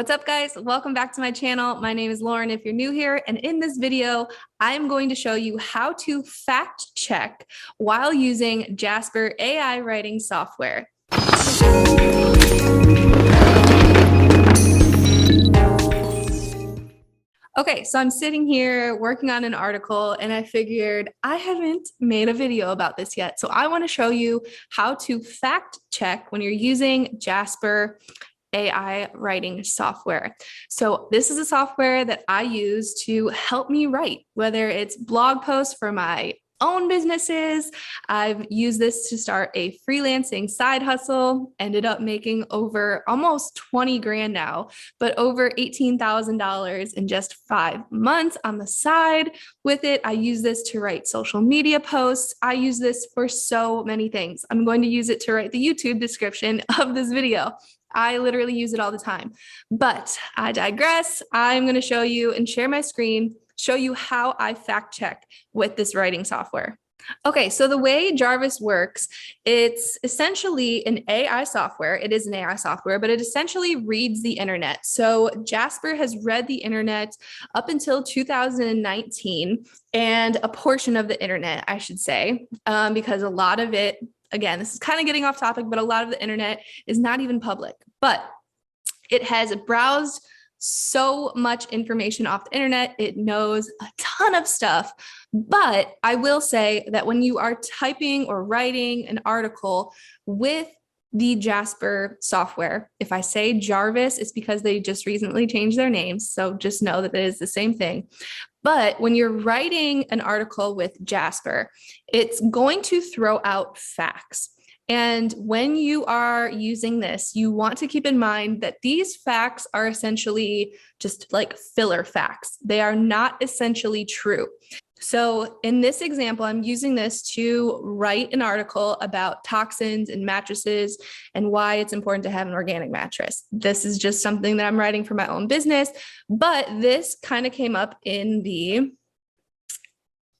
What's up, guys? Welcome back to my channel. My name is Lauren if you're new here, and in this video, I'm going to show you how to fact check while using Jasper AI writing software. Okay, so I'm sitting here working on an article and I figured I haven't made a video about this yet. So I want to show you how to fact check when you're using Jasper AI writing software. So this is a software that I use to help me write, whether it's blog posts for my own businesses. I've used this to start a freelancing side hustle, ended up making over almost 20 grand now, but over $18,000 in just 5 months on the side with it. I use this to write social media posts. I use this for so many things. I'm going to use it to write the YouTube description of this video. I literally use it all the time, but I digress. I'm going to show you and share my screen, show you how I fact check with this writing software. Okay, so the way Jarvis works, it's essentially an AI software. It is an AI software, but it essentially reads the internet. So Jasper has read the internet up until 2019 and a portion of the internet, I should say, because a lot of it, again, this is kind of getting off topic, but a lot of the internet is not even public, but it has browsed so much information off the internet. It knows a ton of stuff, but I will say that when you are typing or writing an article with the Jasper software, if I say Jarvis, it's because they just recently changed their names. So just know that it is the same thing. But when you're writing an article with Jasper, it's going to throw out facts. And when you are using this, you want to keep in mind that these facts are essentially just like filler facts. They are not essentially true. So in this example, I'm using this to write an article about toxins in mattresses and why it's important to have an organic mattress. This is just something that I'm writing for my own business, but this kind of came up in the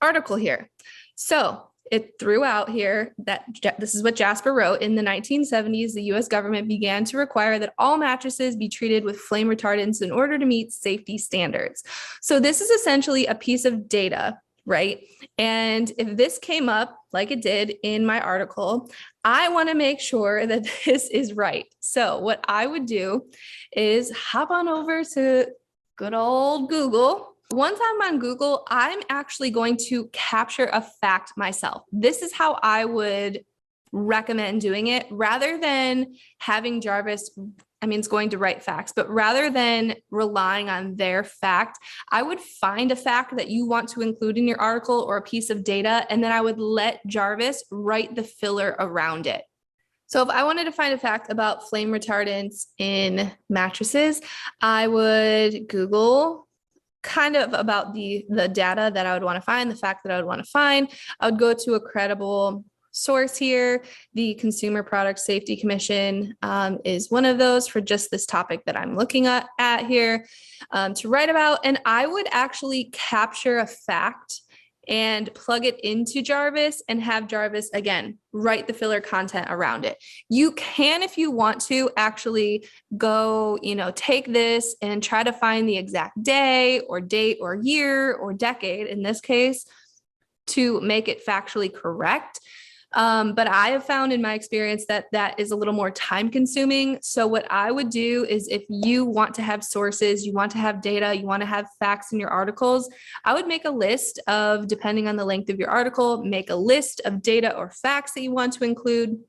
article here. So it threw out here that this is what Jasper wrote. In the 1970s, the US government began to require that all mattresses be treated with flame retardants in order to meet safety standards. So this is essentially a piece of data, right? And if this came up like it did in my article, I want to make sure that this is right. So what I would do is hop on over to good old Google. Once I'm on Google, I'm actually going to capture a fact myself. This is how I would recommend doing it rather than having Jarvis. I mean, it's going to write facts, but rather than relying on their fact, I would find a fact that you want to include in your article or a piece of data, and then I would let Jarvis write the filler around it. So if I wanted to find a fact about flame retardants in mattresses, I would Google kind of about the data that I would want to find, the fact that I would want to find. I would go to a credible source here. The Consumer Product Safety Commission is one of those for just this topic that I'm looking at here to write about. And I would actually capture a fact and plug it into Jarvis and have Jarvis, again, write the filler content around it. You can, if you want to, actually go, take this and try to find the exact day or date or year or decade, in this case, to make it factually correct. But I have found in my experience that that is a little more time consuming. So what I would do is if you want to have sources, you want to have data, you want to have facts in your articles, I would make a list of, depending on the length of your article, make a list of data or facts that you want to include.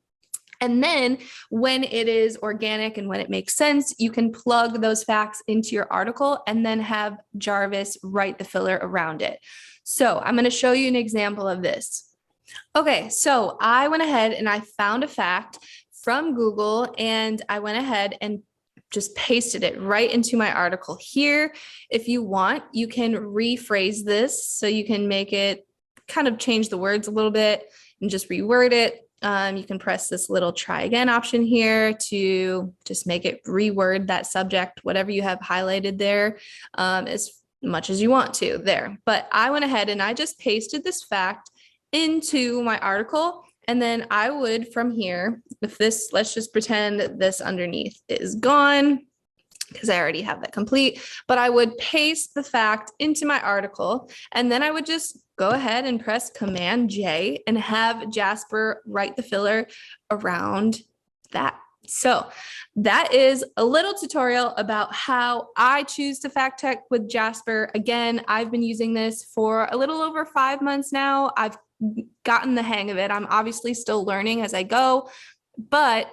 And then when it is organic and when it makes sense, you can plug those facts into your article and then have Jarvis write the filler around it. So I'm going to show you an example of this. Okay, so I went ahead and I found a fact from Google and I went ahead and just pasted it right into my article here. If you want, you can rephrase this so you can make it kind of change the words a little bit and just reword it. You can press this little try again option here to just make it reword that subject, whatever you have highlighted there, as much as you want to there. But I went ahead and I just pasted this fact into my article. And then I would, from here, if this, let's just pretend this underneath is gone. because I already have that complete, but I would paste the fact into my article, and then I would just go ahead and press Command J and have Jasper write the filler around that. So that is a little tutorial about how I choose to fact check with Jasper. Again, I've been using this for a little over 5 months now. I've gotten the hang of it. I'm obviously still learning as I go, but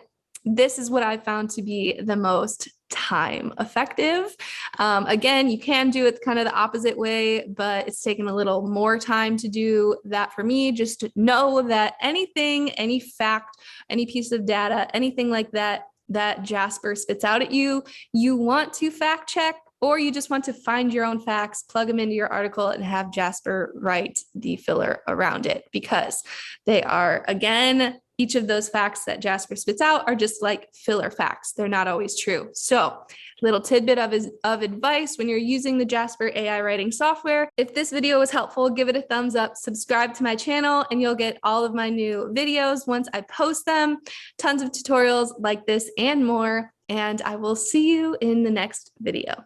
this is what I found to be the most time effective. Again, you can do it kind of the opposite way, but it's taken a little more time to do that for me. Just to know that anything, any fact, any piece of data, anything like that, that Jasper spits out at you, you want to fact check, or you just want to find your own facts, plug them into your article, and have Jasper write the filler around it, because they are, again, each of those facts that Jasper spits out are just like filler facts. They're not always true. So, little tidbit of advice when you're using the Jasper AI writing software. If this video was helpful, give it a thumbs up, subscribe to my channel, and you'll get all of my new videos once I post them. Tons of tutorials like this and more. And I will see you in the next video.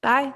Bye.